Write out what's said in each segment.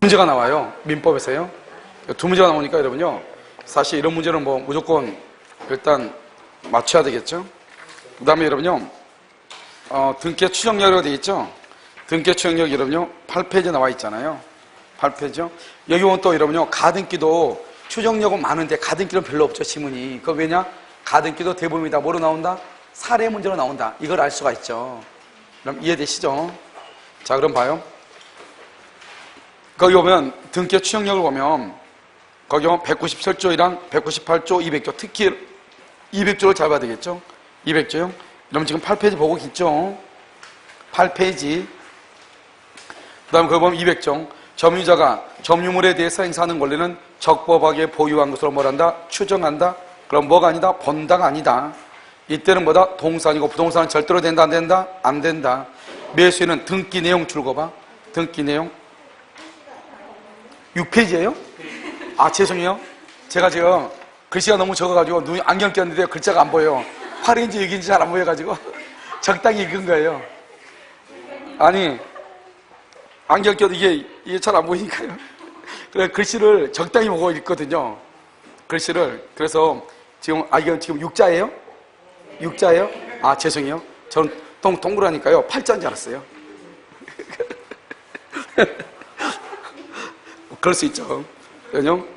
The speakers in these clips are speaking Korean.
문제가 나와요. 민법에서요. 두 문제가 나오니까 여러분요, 사실 이런 문제는 뭐 무조건 일단 맞춰야 되겠죠. 그 다음에 여러분요, 등기의 추정력이라고 되어 있죠. 등기의 추정력 여러분요, 8페이지에 나와 있잖아요. 8페이지요. 여기 보면 또 여러분요, 가등기도 추정력은 많은데 가등기는 별로 없죠, 지문이. 그거 왜냐? 가등기도 대부분이 다 뭐로 나온다? 사례 문제로 나온다. 이걸 알 수가 있죠. 그럼 이해되시죠? 자, 그럼 봐요. 거기 보면 등기의 추정력을 보면 거기 보면 197조이랑 198조, 200조, 특히 200조를 잘 봐야 되겠죠? 200조요? 그럼 지금 8페이지 보고 있죠? 8페이지. 그 다음에 거기 보면 200조. 점유자가 점유물에 대해서 행사하는 권리는 적법하게 보유한 것으로 뭐란다? 추정한다? 그럼 뭐가 아니다? 본다가 아니다. 이때는 뭐다? 동산이고 부동산은 절대로 된다, 안 된다? 안 된다. 매수인은 등기 내용 줄거봐. 등기 내용. 6페이지예요? 아, 죄송해요. 제가 지금 글씨가 너무 적어가지고 눈이 안경 꼈는데 글자가 안 보여요. 화인지 여기인지 잘 안 보여가지고 적당히 읽은 거예요. 아니, 안경 껴도 이게 잘 안 보이니까요. 그래, 글씨를 적당히 보고 읽거든요. 글씨를. 그래서 지금, 이건 지금 6자예요? 6자예요? 아, 죄송해요. 저는 동그라니까요. 8자인 줄 알았어요. 그럴 수 있죠. 왜냐면,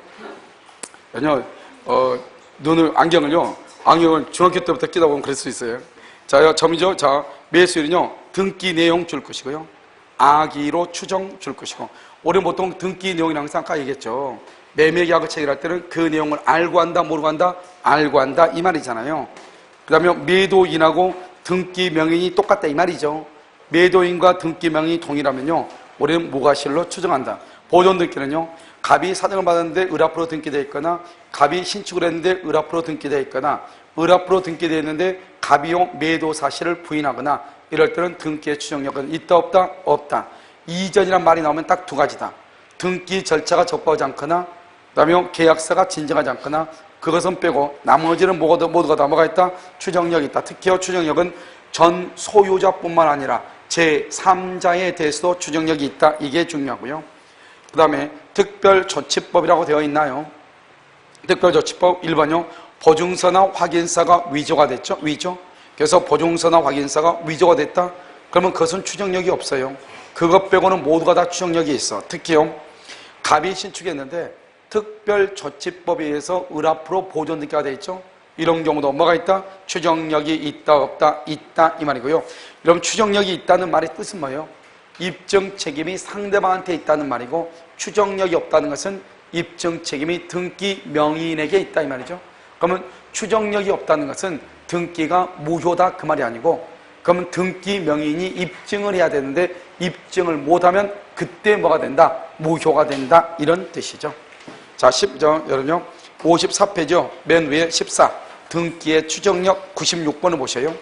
안경을 중학교 때부터 끼다 보면 그럴 수 있어요. 자, 점이죠. 자, 매수일은요, 등기 내용 줄 것이고요. 악의로 추정 줄 것이고. 우리는 보통 등기 내용이랑 항상 아까 얘기했죠. 매매 계약을 체결할 때는 그 내용을 알고 한다, 모르고 한다, 알고 한다, 이 말이잖아요. 그 다음에 매도인하고 등기 명인이 똑같다, 이 말이죠. 매도인과 등기 명인이 동일하면요, 우리는 무과실로 추정한다. 보존 등기는요, 갑이 사정을 받았는데 을 앞으로 등기되어 있거나, 갑이 신축을 했는데 을 앞으로 등기되어 있거나, 을 앞으로 등기되어 있는데 갑이요 매도 사실을 부인하거나, 이럴 때는 등기의 추정력은 있다, 없다? 없다. 이전이란 말이 나오면 딱 두 가지다. 등기 절차가 적법하지 않거나, 그 다음에 계약서가 진정하지 않거나, 그것은 빼고 나머지는 모두가 다 뭐가 있다? 추정력이 있다. 특히요, 추정력은 전 소유자뿐만 아니라 제3자에 대해서도 추정력이 있다. 이게 중요하고요. 그 다음에 특별조치법이라고 되어 있나요? 특별조치법 1번요. 보증서나 확인서가 위조가 됐죠? 위조. 그래서 보증서나 확인서가 위조가 됐다? 그러면 그것은 추정력이 없어요. 그것 빼고는 모두가 다 추정력이 있어. 특히요, 갑이 신축했는데 특별조치법에 의해서 을 앞으로 보존 등기가 되어 있죠? 이런 경우도 뭐가 있다? 추정력이 있다, 없다? 있다, 이 말이고요. 그럼 추정력이 있다는 말의 뜻은 뭐예요? 입증 책임이 상대방한테 있다는 말이고, 추정력이 없다는 것은 입증 책임이 등기 명의인에게 있다, 이 말이죠. 그러면 추정력이 없다는 것은 등기가 무효다, 그 말이 아니고, 그러면 등기 명의인이 입증을 해야 되는데 입증을 못하면 그때 뭐가 된다? 무효가 된다, 이런 뜻이죠. 자, 여러분요, 54페이지요. 맨 위에 14. 등기의 추정력 96번을 보셔요.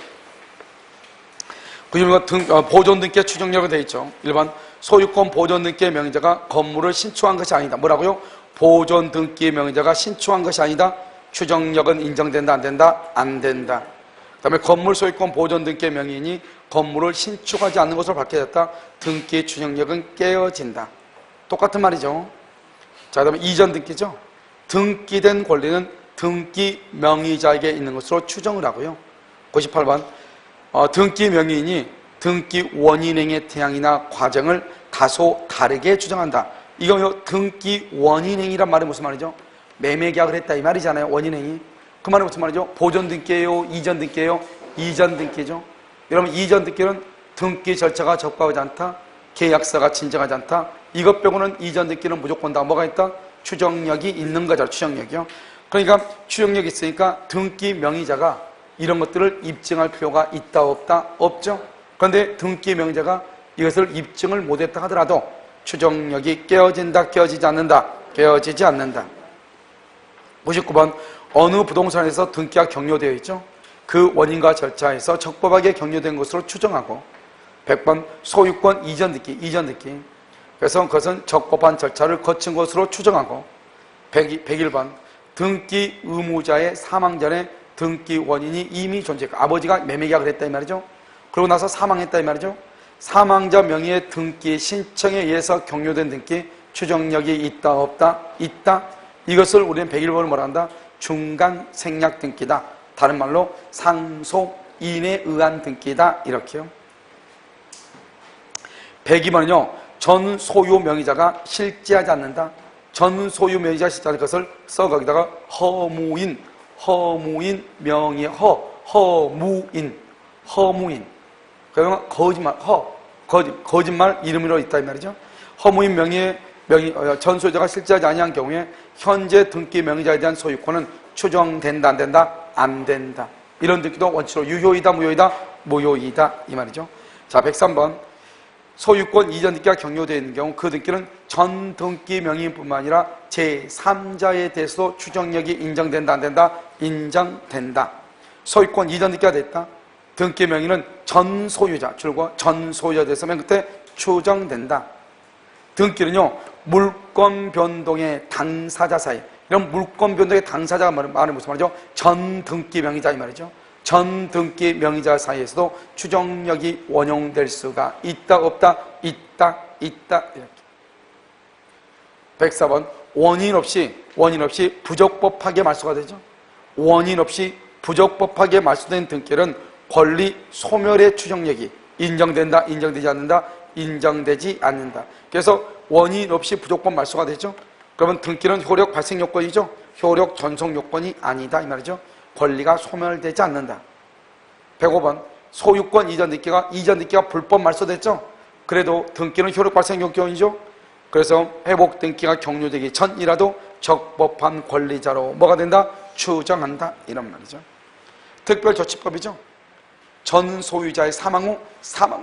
96번 보존 등기의 추정력이 되어 있죠. 1번 소유권 보존 등기의 명의자가 건물을 신축한 것이 아니다. 뭐라고요? 보존 등기의 명의자가 신축한 것이 아니다. 추정력은 인정된다, 안 된다? 안 된다. 그 다음에 건물 소유권 보존 등기의 명의인이 건물을 신축하지 않는 것으로 밝혀졌다. 등기의 추정력은 깨어진다. 똑같은 말이죠. 자, 그 다음에 이전 등기죠. 등기된 권리는 등기 명의자에게 있는 것으로 추정을 하고요. 98번 등기 명의인이 등기 원인행의 태양이나 과정을 다소 다르게 추정한다. 이거 등기 원인행이란 말이 무슨 말이죠? 매매 계약을 했다, 이 말이잖아요. 원인행이. 그 말은 무슨 말이죠? 보존 등기예요? 이전 등기예요? 이전 등기죠. 여러분, 이전 등기는 등기 절차가 적법하지 않다, 계약서가 진정하지 않다, 이것 빼고는 이전 등기는 무조건 다 뭐가 있다? 추정력이 있는 거죠. 추정력이요. 그러니까 추정력이 있으니까 등기 명의자가 이런 것들을 입증할 필요가 있다, 없다? 없죠. 그런데 등기 명의자가 이것을 입증을 못했다 하더라도 추정력이 깨어진다, 깨어지지 않는다? 깨어지지 않는다. 59번 어느 부동산에서 등기가 격려되어 있죠? 그 원인과 절차에서 적법하게 격려된 것으로 추정하고. 100번 소유권 이전 등기, 이전 등기. 그래서 그것은 적법한 절차를 거친 것으로 추정하고. 101번 등기 의무자의 사망 전에 등기 원인이 이미 존재했고, 아버지가 매매계약을 했다, 이 말이죠. 그러고 나서 사망했다, 이 말이죠. 사망자 명의의 등기 신청에 의해서 격려된 등기, 추정력이 있다 없다? 있다. 이것을 우리는 101번을 뭐라 한다? 중간 생략 등기다. 다른 말로 상소인에 의한 등기다. 이렇게요. 102번은요. 전 소유 명의자가 실제하지 않는다. 전 소유 명의자 실제하는 것을 써 거기다가 허무인 명의 허무인 그러면 거짓말 이름으로 있다 이 말이죠. 허무인 전 소유자가 실제하지 아니한 경우에 현재 등기 명의자에 대한 소유권은 추정된다 안 된다? 안 된다. 이런 등기도 원칙으로 유효이다 무효이다? 무효이다 이 말이죠. 자 103번 소유권 이전 등기가 경료되어 있는 경우 그 등기는 전 등기 명의인뿐만 아니라 제3자에 대해서도 추정력이 인정된다 안 된다? 인정된다. 소유권 이전 등기가 됐다. 등기 명의는 전 소유자 줄과 전 소유자에 대해서 맨 끝에 추정된다. 등기는요 물권 변동의 당사자 사이 이런 물권 변동의 당사자가 말하는 무슨 말이죠? 전 등기 명의자 이 말이죠. 전 등기 명의자 사이에서도 추정력이 원용될 수가 있다 없다? 있다 이렇게. 104번 원인 없이 부적법하게 말소가 되죠. 원인 없이 부적법하게 말소된 등기는 권리 소멸의 추정력이 인정된다 인정되지 않는다? 인정되지 않는다. 그래서 원인 없이 부적법 말소가 되죠. 그러면 등기는 효력 발생 요건이죠. 효력 전속 요건이 아니다 이 말이죠. 권리가 소멸되지 않는다. 105번 소유권 이전 등기가 불법 말소됐죠. 그래도 등기는 효력 발생 요건이죠. 그래서 회복 등기가 경료되기 전이라도 적법한 권리자로 뭐가 된다? 추정한다 이런 말이죠. 특별조치법이죠. 전 소유자의 사망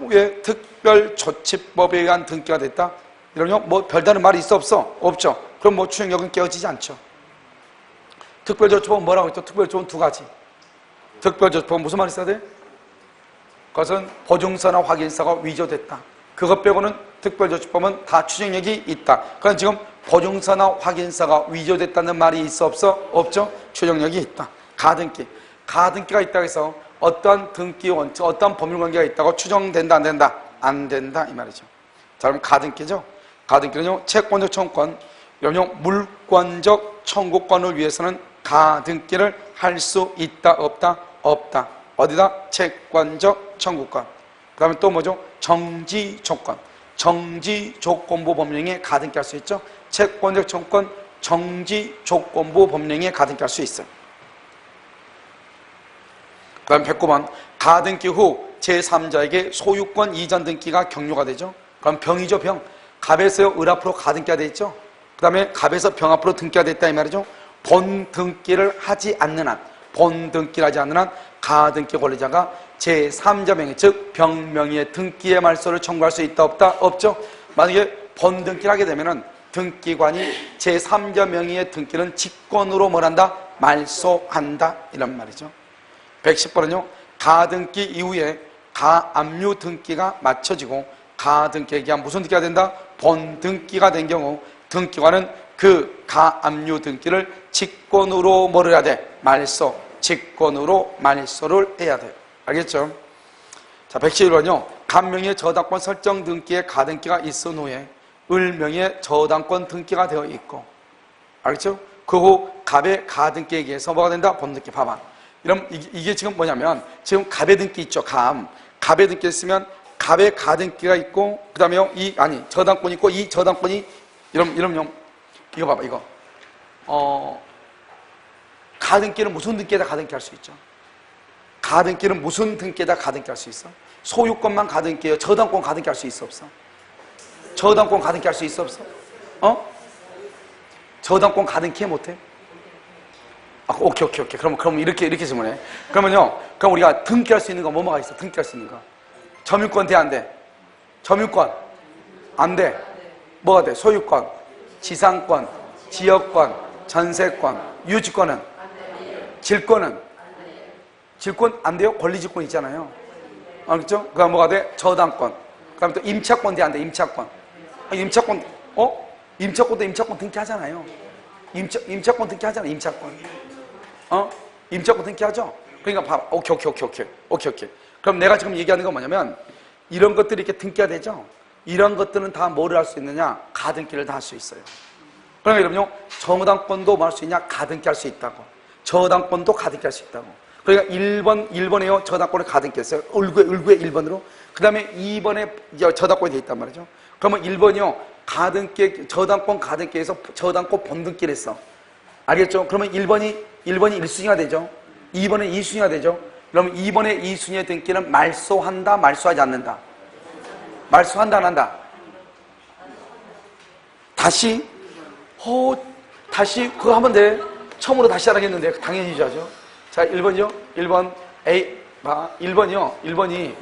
후에 특별조치법에 의한 등기가 됐다. 이러면 뭐 별다른 말이 있어 없어? 없죠. 그럼 뭐 추정력은 깨어지지 않죠. 특별조치법은 뭐라고 했죠? 특별조치법은 두 가지. 특별조치법은 무슨 말이 있어야 돼? 그것은 보증서나 확인서가 위조됐다. 그것 빼고는 특별조치법은 다 추정력이 있다. 그럼 지금 보증서나 확인서가 위조됐다는 말이 있어 없어? 없죠. 추정력이 있다. 가등기가 있다고 해서 어떠한 등기 원칙, 어떠한 법률관계가 있다고 추정된다 안 된다? 안 된다 이 말이죠. 자 그럼 가등기죠. 가등기는요 채권적 청구권, 이러면 물권적 청구권을 위해서는 가등기를 할 수 있다 없다? 없다. 어디다? 채권적 청구권. 그 다음에 또 뭐죠? 정지조건. 정지조건부 법령에 가등기 할 수 있죠. 채권적 청구권, 정지조건부 법령에 가등기 할 수 있어요. 그 다음에 109번 가등기 후 제3자에게 소유권 이전 등기가 경료가 되죠. 그럼 병이죠 병. 갑에서 을 앞으로 가등기가 돼 있죠. 그 다음에 갑에서 병 앞으로 등기가 됐다 이 말이죠. 본 등기를 하지 않는 한, 본 등기를 하지 않는 한 가등기 권리자가 제3자 명의 즉 병명의의 등기의 말소를 청구할 수 있다 없다? 없죠. 만약에 본 등기를 하게 되면은 등기관이 제3자 명의의 등기는 직권으로 뭘 한다? 말소한다 이런 말이죠. 110번은요 가등기 이후에 가압류 등기가 맞춰지고 가등기에 의한 무슨 등기가 된다? 본 등기가 된 경우 등기관은 그 가압류 등기를 직권으로 뭐를 해야 돼? 직권으로 말소를 해야 돼요. 알겠죠? 자 111번은요 갑명의 저당권 설정 등기에 가등기가 있은 후에 을명의 저당권 등기가 되어 있고 알겠죠? 그 후 갑의 가등기에 의해서 뭐가 된다? 본등기. 봐봐. 이럼 이게 지금 뭐냐면 지금 갑의 등기 있죠. 갑의 등기 있으면 갑의 가등기가 있고 그 다음에 저당권이 있고 이 저당권이 이러면 이거 봐봐 이거 가등기는 무슨 등기에다 가등기 할 수 있죠? 가등기는 무슨 등기에다 가등기 할 수 있어? 소유권만 가등기예요. 저당권 가등기 할 수 있어 없어? 저당권 가등기 할 수 있어 없어? 저당권 가등기 해 못해? 오케이. 그럼 이렇게 질문해. 그러면 우리가 등기할 수 있는 거 뭐가 있어? 등기할 수 있는 거. 점유권 돼 안 돼? 점유권 안 돼. 뭐가 돼? 소유권, 지상권, 지역권, 전세권, 유지권은? 질권은? 질권 안 돼요? 권리질권 있잖아요. 알겠죠? 그 다음 뭐가 돼? 저당권. 그 다음에 또 임차권 돼 안 돼? 임차권. 임차권, 임차권도 임차권 등기하잖아요. 임차권 등기하잖아요. 임차권 등기하죠? 그러니까 봐. 오케이. 그럼 내가 지금 얘기하는 건 뭐냐면 이런 것들이 이렇게 등기가 되죠? 이런 것들은 다 뭐를 할 수 있느냐? 가등기를 다 할 수 있어요. 그러면 여러분요, 저당권도 뭐 할 수 있냐? 가등기 할 수 있다고. 저당권도 가등기 할 수 있다고. 그러니까 1번에요, 저당권을 가등기 했어요. 을구에 1번으로. 그 다음에 2번에 저당권이 돼 있단 말이죠. 그러면 1번이요, 가등기, 저당권 가등기에서 저당권 본등기를 했어. 알겠죠? 그러면 1번이 1순위가 되죠. 2번에 2순위가 되죠. 그러면 2번에 2순위의 등기는 말소한다, 말소하지 않는다? 말소한다, 안 한다? 다시 그거 하면 돼. 처음으로 다시 하라겠는데 당연히 하죠. 자, 1번이요. 1번 A 봐. 1번이요. 1번이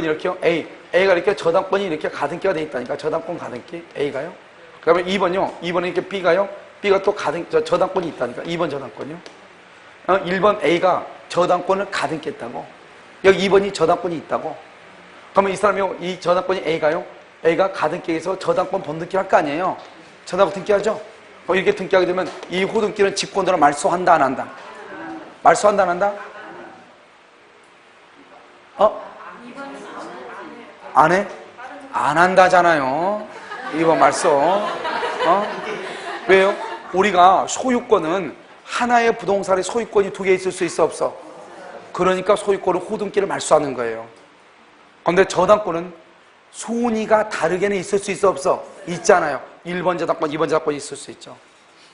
이렇게요. A가 이렇게 저당권이 이렇게 가등기가 돼 있다니까. 저당권 가등기 A가요. 그러면 2번이요. 2번에 이렇게 B가요. B가 또 저당권이 있다니까. 2번 저당권이요. 1번 A가 저당권을 가등기 했다고. 여기 2번이 저당권이 있다고. 그러면 이 사람이 이 저당권이 A가요. A가 가등기에서 저당권 본등기 할 거 아니에요. 저당권 등기하죠. 이렇게 등기하게 되면 이 호등기는 직권으로 말소한다, 안 한다? 말소한다, 안 한다? 안 해? 안 한다잖아요. 2번 말소. 왜요? 우리가 소유권은 하나의 부동산의 소유권이 2개 있을 수 있어, 없어? 그러니까 소유권은 호등기를 말소하는 거예요. 그런데 저당권은 순위가 다르게는 있을 수 있어, 없어? 있잖아요. 1번 저당권, 2번 저당권이 있을 수 있죠.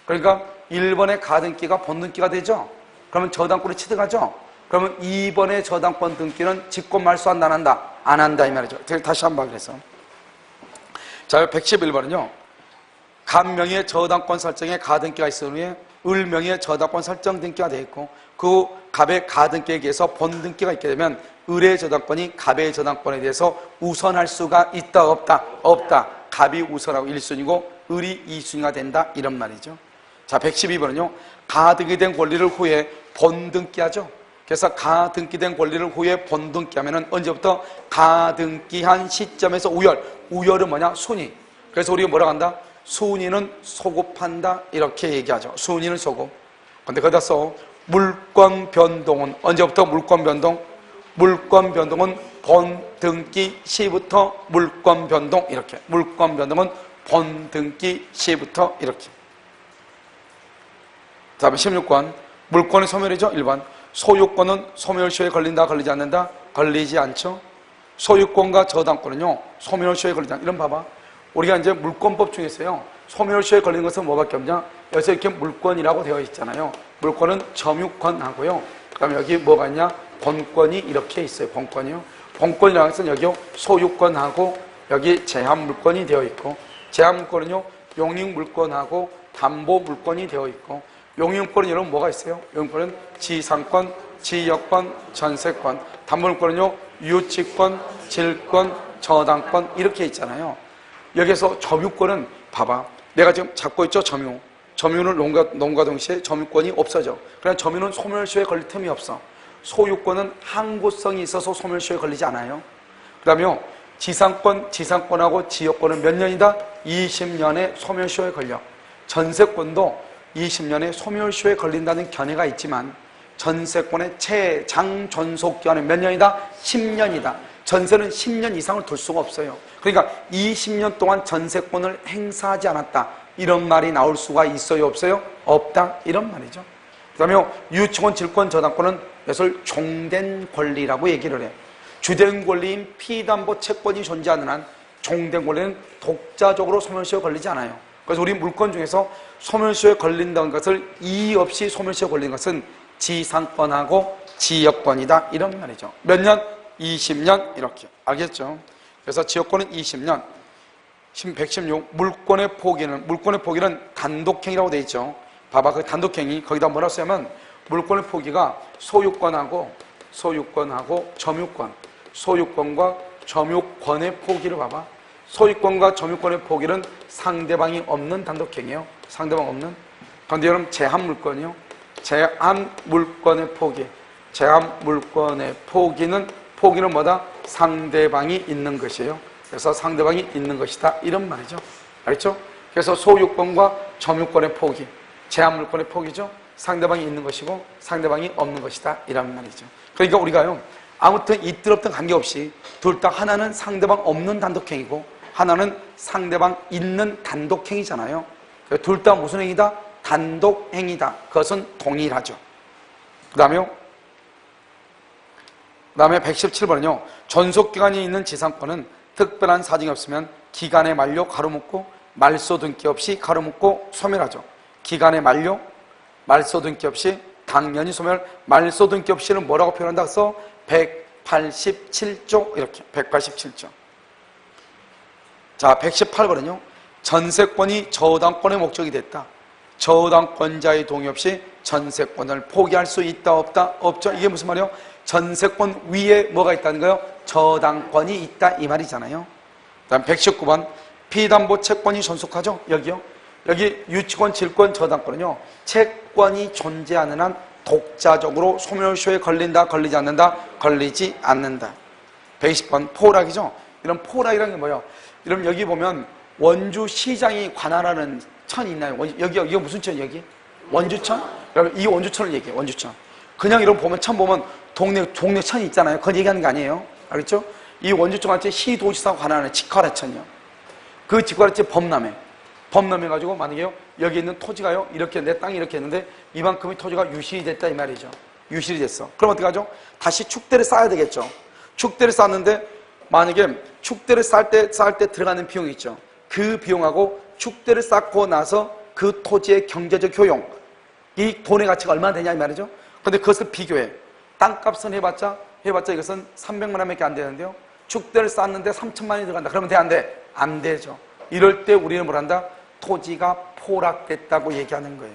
그러니까 1번의 가등기가 본등기가 되죠. 그러면 저당권이 취득하죠. 그러면 2번의 저당권 등기는 직권 말소한다, 안 한다? 안 한다, 이 말이죠. 다시 한번 그래서. 자, 111번은요. 간명의 저당권 설정에 가등기가 있은 후에 을명의 저당권 설정 등기가 되어 있고, 그 갑의 가등기에 의해서 본등기가 있게 되면 을의 저당권이 갑의 저당권에 대해서 우선할 수가 있다, 없다? 없다. 갑이 우선하고 1순위고 을이 2순위가 된다, 이런 말이죠. 자, 112번은요. 가등기된 권리를 후에 본등기하죠. 그래서 가등기된 권리를 후에 본등기하면은 언제부터? 가등기한 시점에서 우열은 뭐냐? 순위. 그래서 우리가 뭐라고 한다? 순위는 소급한다, 이렇게 얘기하죠. 순위는 소급. 근데 거기다 써 물권 변동은 언제부터 물권 변동? 물권 변동은 본등기 시부터 물권 변동, 이렇게. 물권 변동은 본등기 시부터 이렇게. 다음에 16권. 물권의 소멸이죠. 1번. 소유권은 소멸시효에 걸린다, 걸리지 않는다? 걸리지 않죠. 소유권과 저당권은요, 소멸시효에 걸리지 않는다. 이런 봐봐. 우리가 이제 물권법 중에서요, 소멸시효에 걸리는 것은 뭐밖에 없냐? 여기서 이렇게 물권이라고 되어 있잖아요. 물권은 점유권하고요. 그 다음에 여기 뭐가 있냐? 본권이 이렇게 있어요. 본권이요. 본권이라고 해서 여기요, 소유권하고 여기 제한물권이 되어 있고, 제한물권은요, 용익물권하고 담보물권이 되어 있고, 용익물권은 여러분 뭐가 있어요? 용익물권은 지상권, 지역권, 전세권. 담보물권은요, 유치권, 질권, 저당권 이렇게 있잖아요. 여기서 점유권은 봐봐. 내가 지금 잡고 있죠, 점유. 점유는 농가 동시에 점유권이 없어져. 그러나 점유는 소멸시효에 걸릴 틈이 없어. 소유권은 항고성이 있어서 소멸시효에 걸리지 않아요. 그 다음에 지상권하고 지역권은 몇 년이다? 20년의 소멸시효에 걸려. 전세권도 20년의 소멸시효에 걸린다는 견해가 있지만 전세권의 최장존속기간은 몇 년이다? 10년이다. 전세는 10년 이상을 둘 수가 없어요. 그러니까 20년 동안 전세권을 행사하지 않았다, 이런 말이 나올 수가 있어요, 없어요? 없다, 이런 말이죠. 그 다음에 유치권, 질권, 저당권은 이것을 종된 권리라고 얘기를 해. 주된 권리인 피담보 채권이 존재하는 한 종된 권리는 독자적으로 소멸시효에 걸리지 않아요. 그래서 우리 물권 중에서 소멸시효에 걸린다는 것을 이의 없이 소멸시효에 걸리는 것은 지상권하고 지역권이다, 이런 말이죠. 몇 년? 20년, 이렇게. 알겠죠? 그래서 지역권은 20년. 116. 물권의 포기는 단독행위라고 되어 있죠. 봐봐, 그 단독행위, 거기다 뭐라 쓰냐면, 물권의 포기가 소유권하고 점유권, 소유권과 점유권의 포기를 봐봐. 소유권과 점유권의 포기는 상대방이 없는 단독행위예요. 상대방 없는. 그런데 여러분, 제한물권이요. 제한물권의 포기. 제한물권의 포기는 뭐다? 상대방이 있는 것이에요. 그래서 상대방이 있는 것이다, 이런 말이죠. 알겠죠? 그래서 소유권과 점유권의 포기, 제한물권의 포기죠. 상대방이 있는 것이고 상대방이 없는 것이다, 이런 말이죠. 그러니까 우리가요, 아무튼 있든 없든 관계없이 둘 다 하나는 상대방 없는 단독행위고 하나는 상대방 있는 단독행위잖아요. 둘 다 무슨 행위다? 단독행위다. 그것은 동일하죠. 그 다음에 117번은요. 전속기간이 있는 지상권은 특별한 사정이 없으면 기간의 만료 가로묶고 말소등기 없이 가로묶고 소멸하죠. 기간의 만료, 말소등기 없이 당연히 소멸, 말소등기 없이는 뭐라고 표현한다 그래서 187조 이렇게 187조. 자, 118번은요. 전세권이 저당권의 목적이 됐다. 저당권자의 동의 없이 전세권을 포기할 수 있다 없다? 없죠. 이게 무슨 말이에요? 전세권 위에 뭐가 있다는 거예요? 저당권이 있다 이 말이잖아요. 다음 119번 피담보 채권이 존속하죠. 여기요. 여기 유치권, 질권, 저당권은요. 채권이 존재하는 한 독자적으로 소멸시효에 걸린다, 걸리지 않는다, 걸리지 않는다. 120번 포락이죠. 이런 포락이라는 게 뭐예요? 여러분 여기 보면 원주시장이 관할하는 천이 있나요? 여기 무슨 천 여기? 원주천? 여러분 이 원주천을 얘기해요. 원주천. 그냥 이런 보면 천 보면 동네 천이 있잖아요. 그건 얘기하는 게 아니에요. 알겠죠? 이 원주천한테 시도지사가 관할하는 직화라천이요. 그 직화라천 범람해가지고 만약에 여기 있는 토지가요 이렇게 내 땅이 이렇게 했는데 이만큼의 토지가 유실이 됐다 이 말이죠. 유실이 됐어. 그럼 어떻게 하죠? 다시 축대를 쌓아야 되겠죠. 축대를 쌓는데 만약에 축대를 쌓을 때 들어가는 비용이 있죠. 그 비용하고 축대를 쌓고 나서 그 토지의 경제적 효용, 이 돈의 가치가 얼마나 되냐 이 말이죠. 근데 그것을 비교해. 땅값은 해봤자 이것은 300만 원밖에 안 되는데요. 축대를 쌓는데 3천만 원이 들어간다. 그러면 돼 안 돼? 안 되죠. 이럴 때 우리는 뭘 한다? 토지가 포락됐다고 얘기하는 거예요.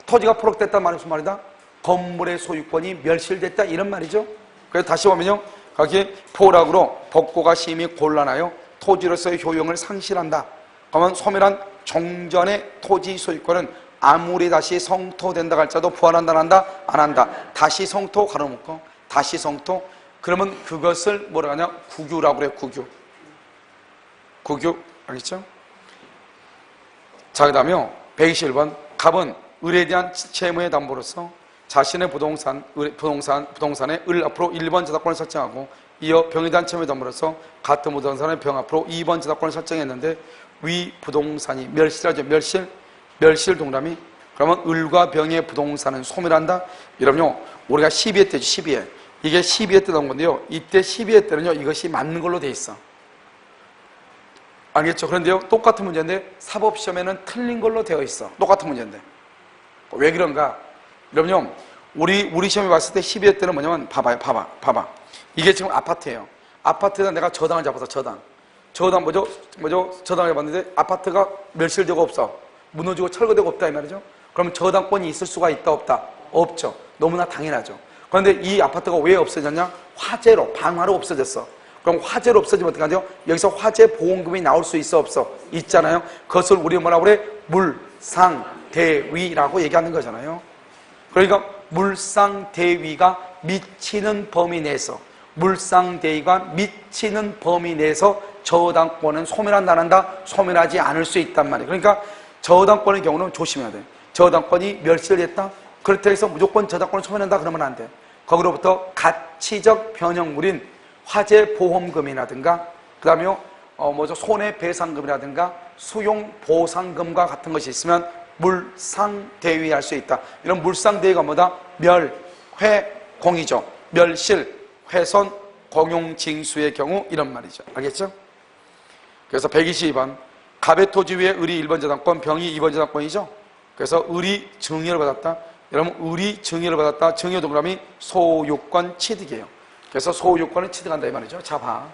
토지가 포락됐다는 말이 무슨 말이다? 건물의 소유권이 멸실됐다 이런 말이죠. 그래서 다시 보면요. 거기에 포락으로 복구가 심히 곤란하여 토지로서의 효용을 상실한다. 그러면 소멸한 종전의 토지 소유권은 아무리 다시 성토된다 할지라도 부활한다 안 한다? 안 한다. 다시 성토 가로묶고 다시 성토. 그러면 그것을 뭐라 하냐? 국유라고 그래요. 국유. 알겠죠? 자, 그 다음에 121번 갑은 을에 대한 채무의 담보로서 자신의 부동산의 을 앞으로 1번 저당권을 설정하고 이어 병에 대한 채무의 담보로서 같은 부동산의 병 앞으로 2번 저당권을 설정했는데 위 부동산이 멸실하죠. 멸실 동그라미. 그러면 을과 병의 부동산은 소멸한다. 이러면요 우리가 12회 때죠. 12회. 이게 12회 때 나온 건데요. 이때 12회 때는요 이것이 맞는 걸로 돼 있어. 알겠죠? 그런데요 똑같은 문제인데 사법시험에는 틀린 걸로 되어 있어. 똑같은 문제인데 왜 그런가? 그럼요 우리 시험에 봤을 때 12회 때는 뭐냐면 봐봐 이게 지금 아파트예요. 아파트에다 내가 저당을 잡아서 저당 뭐죠? 저당을 잡았는데 아파트가 멸실되고 없어. 무너지고 철거되고 없다 이 말이죠. 그러면 저당권이 있을 수가 있다 없다? 없죠. 너무나 당연하죠. 그런데 이 아파트가 왜 없어졌냐? 화재로 방화로 없어졌어. 그럼 화재로 없어지면 어떻게 하죠? 여기서 화재 보험금이 나올 수 있어 없어? 있잖아요. 그것을 우리 뭐라고 그래? 물상대위라고 얘기하는 거잖아요. 그러니까 물상대위가 미치는 범위 내에서 물상대위가 미치는 범위 내에서 저당권은 소멸한다 안 한다? 소멸하지 않을 수 있단 말이에요. 그러니까 저당권의 경우는 조심해야 돼. 저당권이 멸실됐다? 그렇다 해서 무조건 저당권을 소멸한다 그러면 안 돼. 거기로부터 가치적 변형물인 화재 보험금이라든가 그 다음에 손해배상금이라든가 수용보상금과 같은 것이 있으면 물상대위할 수 있다. 이런 물상대위가 뭐다? 멸, 회, 공이죠. 멸실, 훼손, 공용징수의 경우 이런 말이죠. 알겠죠? 그래서 122번 갑의 토지 위에 을이 1번 저당권, 병이 2번 저당권이죠. 그래서 을이 증여를 받았다. 여러분 을이 증여를 받았다. 증여 동그라미 소유권 취득이에요. 그래서 소유권을 취득한다 이 말이죠. 자 봐.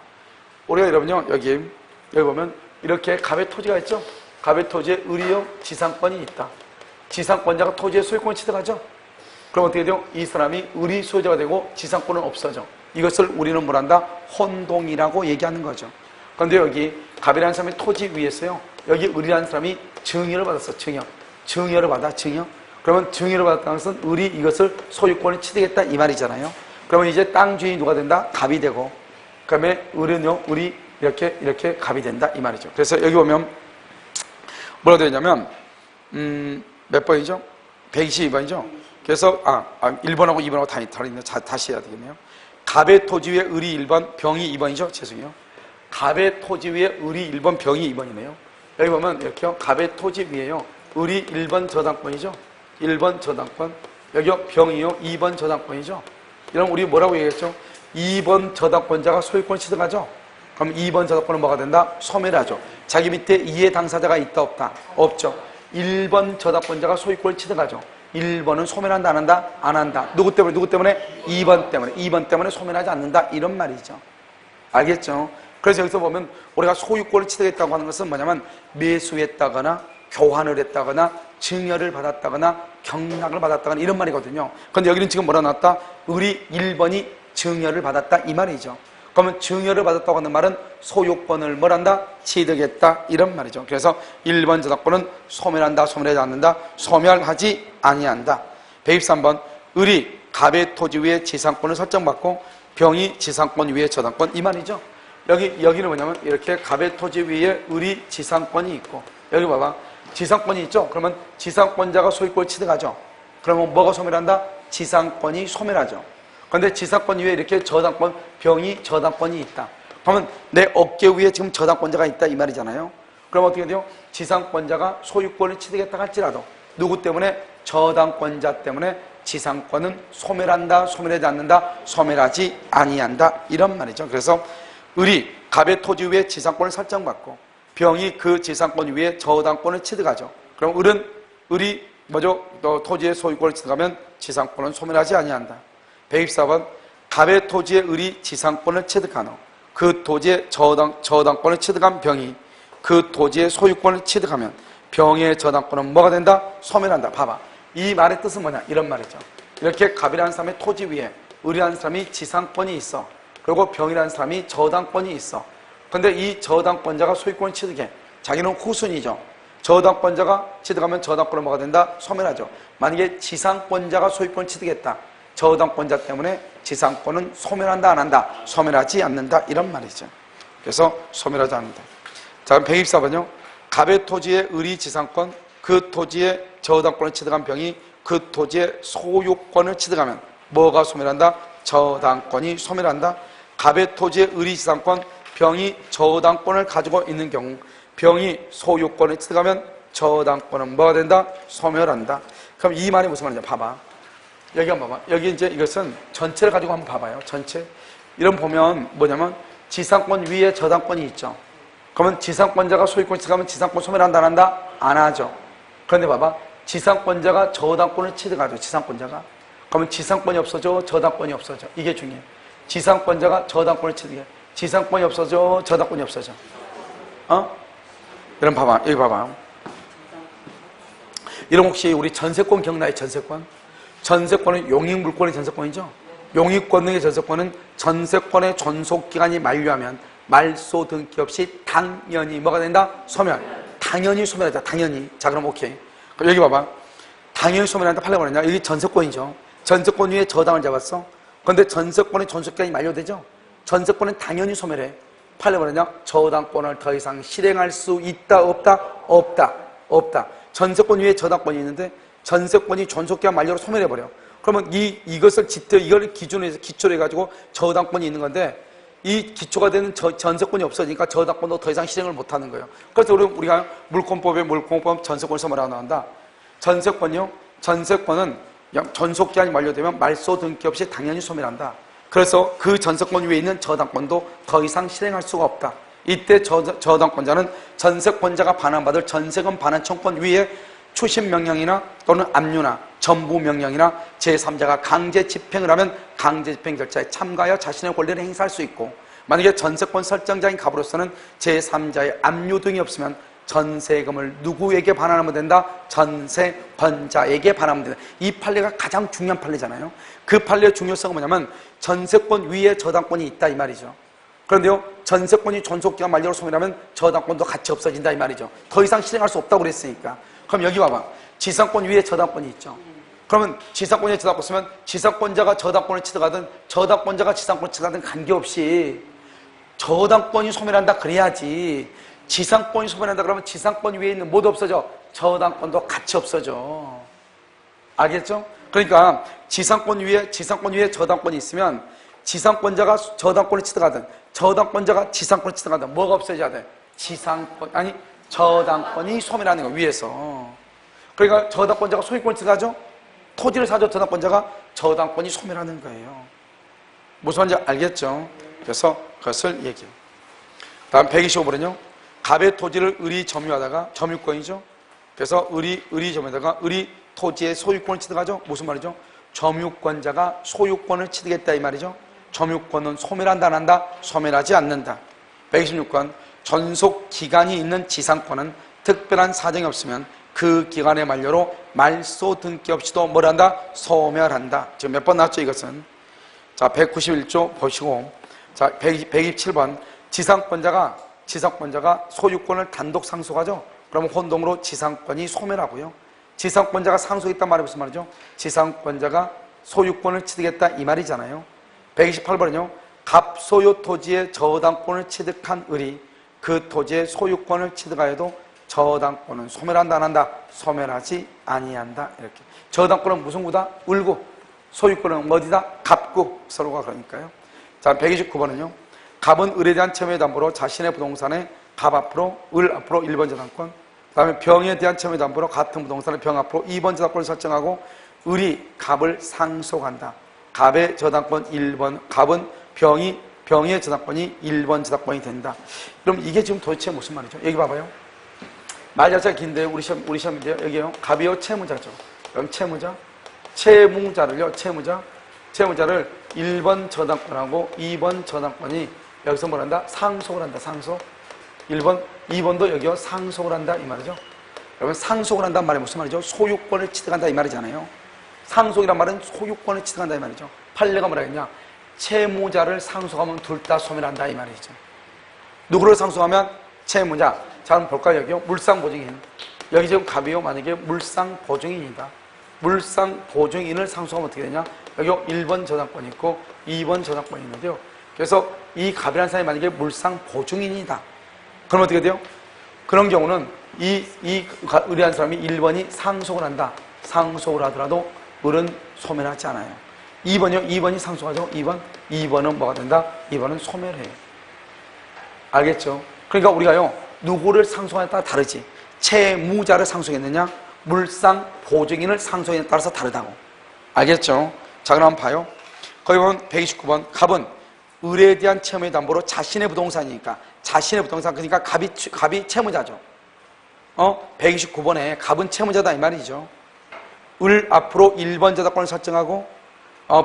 우리가 여러분요 여기 보면 이렇게 갑의 토지가 있죠. 갑의 토지에 을이요 지상권이 있다. 지상권자가 토지의 소유권을 취득하죠. 그럼 어떻게 돼요? 이 사람이 을이 소유자가 되고 지상권은 없어져. 이것을 우리는 뭐란다? 혼동이라고 얘기하는 거죠. 그런데 여기 갑이라는 사람이 토지 위에서요 여기 을이라는 사람이 증여를 받았어. 증여를 받아. 그러면 증여를 받았다는 것은 을이 이것을 소유권을 취득했다 이 말이잖아요. 그러면 이제 땅 주인이 누가 된다? 갑이 되고 그다음에 을은요 을이 이렇게 갑이 된다 이 말이죠. 그래서 여기 보면 뭐라고 되어 있냐면 몇 번이죠? 122번이죠? 그래서 1번하고 2번하고 다르네. 다시 해야 되겠네요. 갑의 토지 위에 을이 1번, 병이 2번이죠? 죄송해요. 갑의 토지 위에 을이 1번, 병이 2번이네요. 여기 보면 이렇게요. 갑의 토지 위에요. 을이 1번 저당권이죠? 1번 저당권. 여기요. 병이요. 2번 저당권이죠? 이러면 우리 뭐라고 얘기했죠? 2번 저당권자가 소유권 취득하죠? 그럼 2번 저당권은 뭐가 된다? 소멸하죠. 자기 밑에 이해 당사자가 있다 없다? 없죠. 1번 저당권자가 소유권을 취득하죠. 1번은 소멸한다 안 한다? 안 한다. 누구 때문에? 누구 때문에? 2번 때문에. 2번 때문에 소멸하지 않는다. 이런 말이죠. 알겠죠? 그래서 여기서 보면 우리가 소유권을 취득했다고 하는 것은 뭐냐면 매수했다거나 교환을 했다거나 증여를 받았다거나 경락을 받았다거나 이런 말이거든요. 그런데 여기는 지금 뭐라 나왔다? 을이 1번이 증여를 받았다 이 말이죠. 그러면 증여를 받았다고 하는 말은 소유권을 뭘한다? 취득했다 이런 말이죠. 그래서 1번 저당권은 소멸한다, 소멸하지 않는다, 소멸하지 아니한다. 123번 을이 갑의 토지 위에 지상권을 설정받고 병이 지상권 위에 저당권 이 말이죠. 여기는 뭐냐면 이렇게 갑의 토지 위에 을이 지상권이 있고 여기 봐봐 지상권이 있죠. 그러면 지상권자가 소유권을 취득하죠. 그러면 뭐가 소멸한다? 지상권이 소멸하죠. 그런데 지상권 위에 이렇게 저당권, 병이 저당권이 있다. 그러면 내 어깨 위에 지금 저당권자가 있다 이 말이잖아요. 그럼 어떻게 돼요? 지상권자가 소유권을 취득했다 할지라도 누구 때문에? 저당권자 때문에 지상권은 소멸한다, 소멸하지 않는다, 소멸하지 아니한다 이런 말이죠. 그래서 을이 갑의 토지 위에 지상권을 설정받고 병이 그 지상권 위에 저당권을 취득하죠. 그럼 을이 뭐죠? 토지의 소유권을 취득하면 지상권은 소멸하지 아니한다. 124번 갑의 토지에 을이 지상권을 취득한 후 그 토지의 저당권을 취득한 병이 그 토지의 소유권을 취득하면 병의 저당권은 뭐가 된다? 소멸한다. 봐봐. 이 말의 뜻은 뭐냐? 이런 말이죠. 이렇게 갑이라는 사람의 토지 위에 을이라는 사람이 지상권이 있어. 그리고 병이라는 사람이 저당권이 있어. 근데 이 저당권자가 소유권을 취득해. 자기는 후순위죠. 저당권자가 취득하면 저당권은 뭐가 된다? 소멸하죠. 만약에 지상권자가 소유권을 취득했다. 저당권자 때문에 지상권은 소멸한다 안 한다? 소멸하지 않는다 이런 말이죠. 그래서 소멸하지 않는다. 자, 그럼 124번요. 갑의 토지에 을이 지상권, 그 토지에 저당권을 취득한 병이 그 토지의 소유권을 취득하면 뭐가 소멸한다? 저당권이 소멸한다. 갑의 토지에 을이 지상권, 병이 저당권을 가지고 있는 경우 병이 소유권을 취득하면 저당권은 뭐가 된다? 소멸한다. 그럼 이 말이 무슨 말이냐? 봐봐. 여기 한번 봐봐. 여기 이제 이것은 전체를 가지고 한번 봐봐요. 전체. 이런 보면 뭐냐면 지상권 위에 저당권이 있죠. 그러면 지상권자가 소유권을 취득하면 지상권 소멸한다 안 한다? 안 하죠. 그런데 봐봐. 지상권자가 저당권을 취득하죠. 지상권자가. 그러면 지상권이 없어져, 저당권이 없어져. 이게 중요해요. 지상권자가 저당권을 취득해. 지상권이 없어져, 저당권이 없어져. 여러분 봐봐. 여기 봐봐. 이런 혹시 우리 전세권 기억나요? 전세권? 전세권은 용익물권의 전세권이죠. 용익권의 전세권은 전세권의 존속기간이 만료하면 말소 등기 없이 당연히 뭐가 된다? 소멸. 당연히 소멸하자. 당연히. 자 그럼 오케이. 그럼 여기 봐봐. 당연히 소멸한다. 팔려고 그랬냐? 여기 전세권이죠. 전세권 위에 저당을 잡았어. 그런데 전세권의 존속기간이 만료되죠. 전세권은 당연히 소멸해. 팔려고 그랬냐? 저당권을 더 이상 실행할 수 있다 없다? 없다. 없다. 전세권 위에 저당권이 있는데 전세권이 존속기간 만료로 소멸해버려. 그러면 이것을 이걸 기초로 해가지고 저당권이 있는 건데 이 기초가 되는 전세권이 없어지니까 저당권도 더 이상 실행을 못하는 거예요. 그래서 우리가 물권법에 물권법 전세권을 소멸하고 나온다. 전세권이요. 전세권은 존속기한이 만료되면 말소 등기 없이 당연히 소멸한다. 그래서 그 전세권 위에 있는 저당권도 더 이상 실행할 수가 없다. 이때 저당권자는 전세권자가 반환받을 전세금 반환 청권 위에 추심 명령이나 또는 압류나 전부 명령이나 제3자가 강제 집행을 하면 강제 집행 절차에 참가하여 자신의 권리를 행사할 수 있고 만약에 전세권 설정자인 갑으로서는 제3자의 압류 등이 없으면 전세금을 누구에게 반환하면 된다? 전세권자에게 반환하면 된다. 이 판례가 가장 중요한 판례잖아요. 그 판례의 중요성은 뭐냐면 전세권 위에 저당권이 있다 이 말이죠. 그런데요 전세권이 존속기간 만료로 소멸하면 저당권도 같이 없어진다 이 말이죠. 더 이상 실행할 수 없다고 그랬으니까. 그럼 여기 봐봐. 지상권 위에 저당권이 있죠. 그러면 지상권 위에 저당권 쓰면 지상권자가 저당권을 취득하든 저당권자가 지상권을 취득하든 관계없이 저당권이 소멸한다 그래야지. 지상권이 소멸한다 그러면 지상권 위에 있는 모두 없어져. 저당권도 같이 없어져. 알겠죠? 그러니까 지상권 위에 저당권이 있으면 지상권자가 저당권을 취득하든 저당권자가 지상권을 취득하든 뭐가 없어져야 돼? 저당권이 소멸하는 거 위에서. 그러니까 저당권자가 소유권을 취득하죠? 토지를 사죠. 저당권자가 저당권이 소멸하는 거예요. 무슨 말인지 알겠죠? 그래서 그것을 얘기해요. 다음 125번은요. 갑의 토지를 을이 점유하다가 점유권이죠. 그래서 을이 점유하다가 을이 토지의 소유권을 취득하죠. 무슨 말이죠? 점유권자가 소유권을 취득했다 이 말이죠. 점유권은 소멸한다 안 한다? 소멸하지 않는다. 126번 전속 기간이 있는 지상권은 특별한 사정이 없으면 그 기간의 만료로 말소 등기 없이도 뭘 한다? 소멸한다. 지금 몇 번 나왔죠 이것은? 자 191조 보시고 자 127번 지상권자가 소유권을 단독 상속하죠. 그러면 혼동으로 지상권이 소멸하고요. 지상권자가 상속했단 말이 무슨 말이죠? 지상권자가 소유권을 취득했다 이 말이잖아요. 128번은요. 갑소유 토지의 저당권을 취득한 을이 그 토지의 소유권을 취득하여도 저당권은 소멸한다 안 한다? 소멸하지 아니한다. 이렇게. 저당권은 무슨 구다? 을구. 소유권은 어디다? 갑구. 서로가 그러니까요. 자 129번은요. 갑은 을에 대한 채무의 담보로 자신의 부동산에 갑 앞으로 을 앞으로 1번 저당권, 그 다음에 병에 대한 채무의 담보로 같은 부동산의 병 앞으로 2번 저당권을 설정하고 을이 갑을 상속한다. 갑의 저당권 1번, 갑은 병의 저당권이 1번 저당권이 된다. 그럼 이게 지금 도대체 무슨 말이죠? 여기 봐봐요. 말 자체가 긴데요. 우리 시험인데요. 여기요. 갑이요. 채무자죠. 그럼 채무자를요. 채무자를 1번 저당권하고 2번 저당권이 여기서 뭘 한다? 상속을 한다. 상속. 1번, 2번도 여기요. 상속을 한다. 이 말이죠. 여러분 상속을 한다는 말이 무슨 말이죠? 소유권을 취득한다 이 말이잖아요. 상속이란 말은 소유권을 취득한다 이 말이죠. 판례가 뭐라 했냐? 채무자를 상속하면 둘 다 소멸한다 이 말이죠. 누구를 상속하면? 채무자. 자 그럼 볼까요? 여기요. 물상보증인. 여기 지금 갑이요. 만약에 물상보증인이다. 물상보증인을 상속하면 어떻게 되냐? 여기 1번 저당권이 있고 2번 저당권이 있는데요. 그래서 이 갑이라는 사람이 만약에 물상보증인이다. 그럼 어떻게 돼요? 그런 경우는 이 을이라는 사람이 1번이 상속을 한다. 상속을 하더라도 을은 소멸하지 않아요. 2번이요? 2번이 상속하죠? 2번은 뭐가 된다? 2번은 소멸해요. 알겠죠? 그러니까 우리가요, 누구를 상속하냐에 따라 다르지. 채무자를 상속했느냐, 물상보증인을 상속했느냐에 따라서 다르다고. 알겠죠? 자, 그럼 한번 봐요. 거기 보면 129번. 갑은 을에 대한 채무의 담보로 자신의 부동산이니까, 자신의 부동산, 그러니까 갑이 채무자죠. 129번에 갑은 채무자다 이 말이죠. 을 앞으로 1번 저당권을 설정하고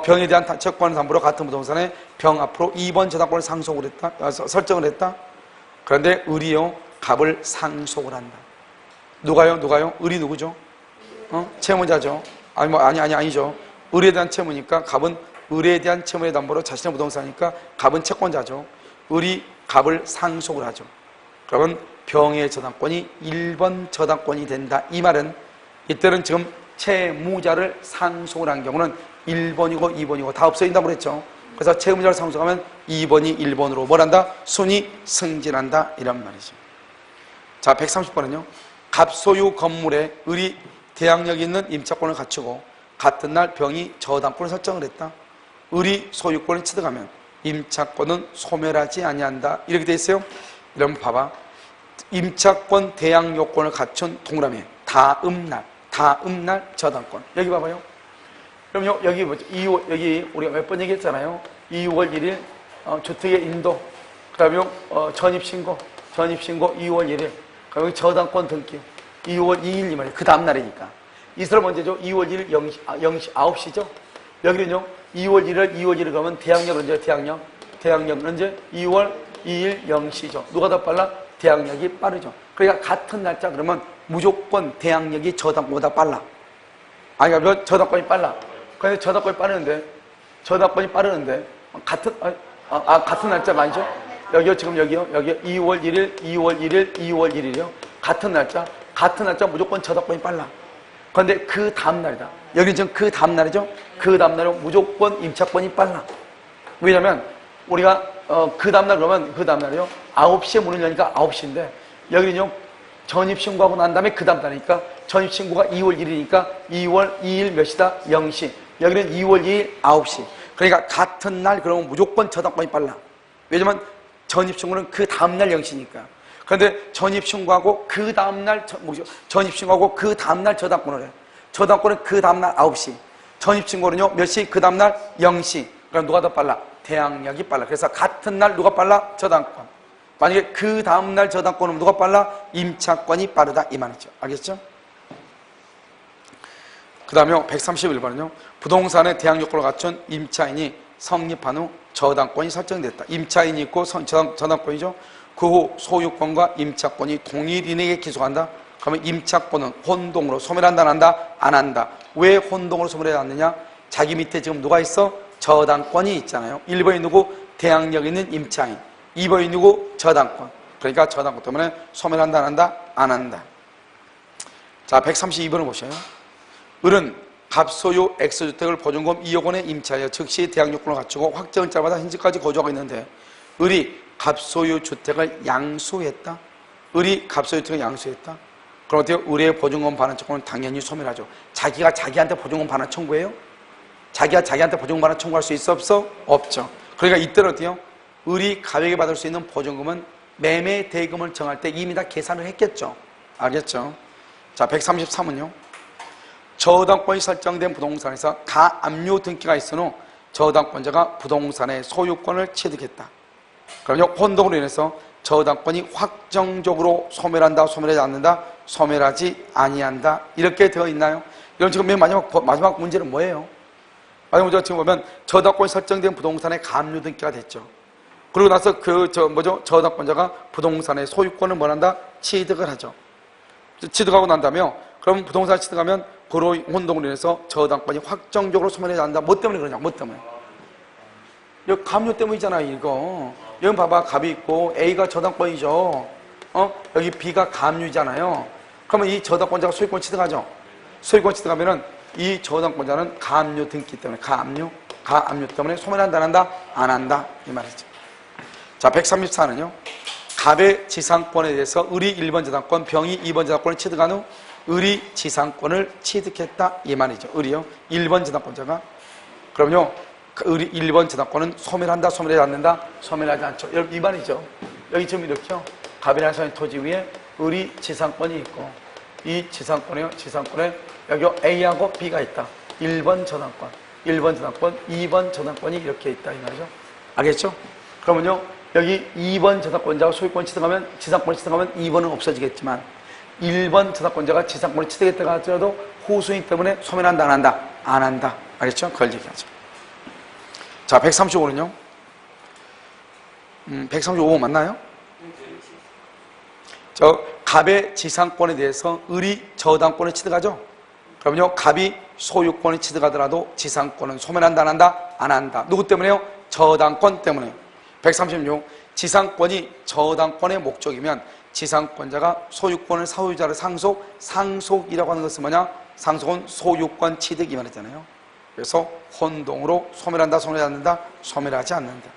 병에 대한 채권을 담보로 같은 부동산에 병 앞으로 2번 저당권을 설정을 했다. 그런데 을이요 갑을 상속을 한다. 누가요? 을이 누구죠? 채무자죠. 아니죠. 을에 대한 채무니까 갑은 을에 대한 채무의 담보로 자신의 부동산이니까 갑은 채권자죠. 을이 갑을 상속을 하죠. 그러면 병의 저당권이 1번 저당권이 된다. 이 말은 이때는 지금 채무자를 상속을 한 경우는 1번이고 2번이고 다 없어진다고 그랬죠. 그래서 채무자를 상속하면 2번이 1번으로 뭘 한다? 순위 승진한다. 이런 말이죠. 자, 130번은요. 갑소유 건물에 을이 대항력이 있는 임차권을 갖추고 같은 날 병이 저당권을 설정을 했다. 을이 소유권을 취득하면 임차권은 소멸하지 아니한다. 이렇게 돼 있어요. 이러면 봐봐. 임차권 대항 요건을 갖춘 동그라미 다음날 저당권. 여기 봐봐요. 그럼요, 여기 뭐죠? 여기 우리가 몇 번 얘기했잖아요. 2월 1일 주택의 인도, 그 다음에 전입신고 2월 1일, 그리고 저당권 등기 2월 2일 이 말이에요. 그 다음날이니까. 이슬 언제죠? 2월 1일 0시 9시죠? 여기는요, 2월 1일 그러면 대항력 언제? 대항력 언제? 2월 2일 0시죠. 누가 더 빨라? 대항력이 빠르죠. 그러니까 같은 날짜 그러면 무조건 대항력이 저당권보다 빨라. 그러니까 저당권이 빨라. 그런데 저당권이 빠르는데 같은 날짜가 아니죠? 여기요, 지금 여기요. 2월 1일이요. 같은 날짜 무조건 저당권이 빨라. 그런데 그 다음날이다. 여기 지금 그 다음날이죠? 그 다음날은 무조건 임차권이 빨라. 왜냐면 우리가 그 다음날 그러면 그 다음날이요. 9시에 문을 여니까 9시인데 여기는요. 전입신고하고 난 다음에 그 다음날이니까 전입신고가 2월 1일이니까 2월 2일 몇 시다? 0시. 여기는 2월 2일 9시. 그러니까 같은 날 그러면 무조건 저당권이 빨라. 왜냐면 전입신고는 그 다음날 0시니까. 그런데 전입신고하고 그 다음날 전입신고하고 그 다음날 저당권을 해. 저당권은 그 다음날 9시. 전입신고는요 몇 시? 그 다음날 0시. 그럼 누가 더 빨라? 대항력이 빨라. 그래서 같은 날 누가 빨라? 저당권. 만약에 그 다음날 저당권은 누가 빨라? 임차권이 빠르다 이 말이죠. 알겠죠? 그 다음에 131번은요 부동산의 대항력을 갖춘 임차인이 성립한 후 저당권이 설정됐다. 임차인이 있고 저당권이죠. 그 후 소유권과 임차권이 동일인에게 기속한다. 그러면 임차권은 혼동으로 소멸한다 안 한다? 안 한다. 왜 혼동으로 소멸하지 않느냐? 자기 밑에 지금 누가 있어? 저당권이 있잖아요. 1번이 누구? 대항력 있는 임차인. 2번이 누구? 저당권. 그러니까 저당권 때문에 소멸한다 안 한다? 안 한다. 자 132번을 보셔요. 을은 갑소유 X주택을 보증금 2억 원에 임차하여 즉시 대항력권을 갖추고 확정일자마다 현재까지 거주하고 있는데 을이 갑소유 주택을 양수했다. 을이 갑소유 주택을 양수했다. 그럼 어때요? 을의 보증금 반환 청구는 당연히 소멸하죠. 자기가 자기한테 보증금 반환 청구해요? 자기가 자기한테 보증금 반환 청구할 수 있어 없어? 없죠. 그러니까 이때는 어때요? 을이 갑에게 받을 수 있는 보증금은 매매 대금을 정할 때 이미 다 계산을 했겠죠. 알겠죠? 자 133은요 저당권이 설정된 부동산에서 가압류 등기가 있은 후 저당권자가 부동산의 소유권을 취득했다. 그럼요 혼동으로 인해서 저당권이 확정적으로 소멸한다, 소멸하지 않는다, 소멸하지 아니한다 이렇게 되어 있나요? 이런 지금 맨 마지막 문제는 뭐예요? 마지막 문제가 지금 보면 저당권이 설정된 부동산의 가압류 등기가 됐죠. 그리고 나서 저당권자가 부동산의 소유권을 뭐한다? 취득을 하죠. 취득하고 난 다음에 그럼 부동산 취득하면 그로 혼동으로 인해서 저당권이 확정적으로 소멸하지 않는다. 뭐 때문에 그러냐? 뭐 때문에? 여기 가압류 때문이잖아요, 이거. 여기 봐봐, 갑이 있고 A가 저당권이죠. 여기 B가 가압류잖아요. 그러면 이 저당권자가 소유권 취득하죠. 소유권 취득하면은 이 저당권자는 가압류 등기 때문에 가압류 때문에 소멸한다 안 한다? 안 한다 이 말이죠. 자 134는요 갑의 지상권에 대해서 을이 1번 저당권, 병이 2번 저당권을 취득한 후 을이 지상권을 취득했다 이 말이죠. 을이요 1번 저당권자가 그럼요 을이 1번 저당권은 소멸한다, 소멸하지 않는다? 소멸하지 않죠. 여러분 이 말이죠. 여기 지금 이렇게요 갑이라는 사람의 토지 위에 을이 지상권이 있고 이 지상권에 여기 A하고 B가 있다. 1번 저당권, 1번 저당권, 2번 저당권이 이렇게 있다 이 말이죠. 알겠죠? 그러면요 여기 2번 저당권자가 소유권 취득하면 지상권을 취득하면 2번은 없어지겠지만 1번 저당권자가 지상권을 취득했다가 하더라도 후수인 때문에 소멸한다 안 한다? 안 한다. 알겠죠? 그걸 얘기하죠. 자 135는요 135번 맞나요? 저 갑의 지상권에 대해서 을이 저당권을 취득하죠. 그럼요 갑이 소유권을 취득하더라도 지상권은 소멸한다 안 한다? 안 한다. 누구 때문에요? 저당권 때문에. 136 지상권이 저당권의 목적이면 지상권자가 소유권을 사유자로 상속이라고 하는 것은 뭐냐? 상속은 소유권 취득 이 말이잖아요. 그래서 혼동으로 소멸한다, 소멸하지 않는다? 소멸하지 않는다.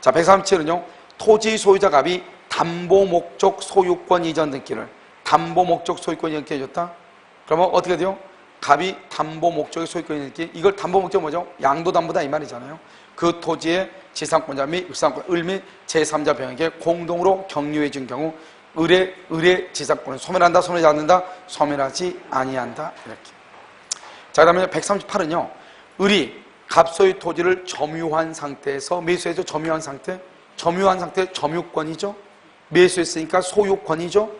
자 137은요 토지 소유자 갑이 담보 목적 소유권 이전 등기를 담보 목적 소유권 이전 등기 해줬다. 그러면 어떻게 돼요? 갑이 담보 목적의 소유권 이전 등기 이걸 담보 목적이 뭐죠? 양도담보다 이 말이잖아요. 그 토지의 지상권자 및 육상권, 을 및 제3자 병에게 공동으로 경유해 준 경우 을의 지상권은 소멸한다, 소멸하지 않는다? 소멸하지 아니한다. 이렇게. 자, 그 다음에 138은요. 을이 갑소유 토지를 점유한 상태에서 매수해서 점유한 상태 점유권이죠. 매수했으니까 소유권이죠.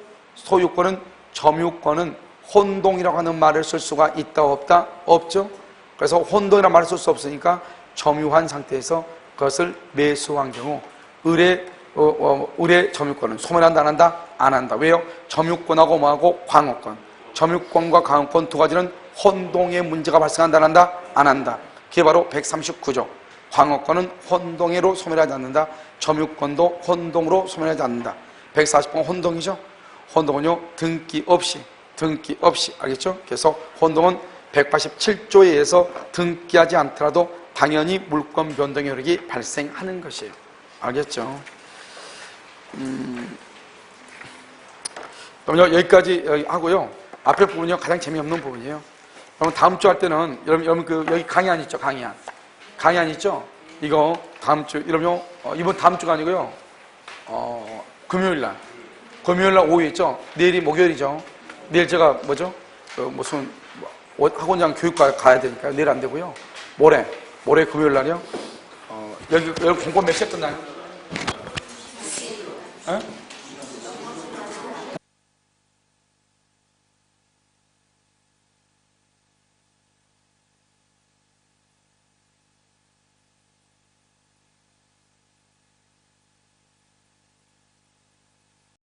점유권은 혼동이라고 하는 말을 쓸 수가 있다 없다? 없죠. 그래서 혼동이라는 말을 쓸 수 없으니까 점유한 상태에서 그것을 매수한 경우 을의 점유권은 소멸한다 안 한다? 안 한다. 왜요? 점유권하고 뭐하고 광호권. 점유권과 광호권 두 가지는 혼동의 문제가 발생한다 안 한다? 안 한다. 그게 바로 139조. 광호권은 혼동으로 소멸하지 않는다. 점유권도 혼동으로 소멸하지 않는다. 140번 혼동이죠. 혼동은요 등기 없이 알겠죠? 그래서 혼동은 187조에 의해서 등기하지 않더라도 당연히 물권 변동의 효력이 발생하는 것이에요. 알겠죠? 그럼요 여기까지 하고요. 앞에 부분이요 가장 재미없는 부분이에요. 그럼 다음 주 할 때는 여러분 여기 강의안 있죠? 강의안 강의 있죠? 이거 다음 주, 이러면, 이번 다음 주가 아니고요. 금요일 날. 금요일 날 오후 있죠? 내일이 목요일이죠? 내일 제가 뭐죠? 무슨 학원장 교육과 가야 되니까 내일 안 되고요. 모레 금요일 날이요. 여기 공부 몇 시에 끝나요? 에?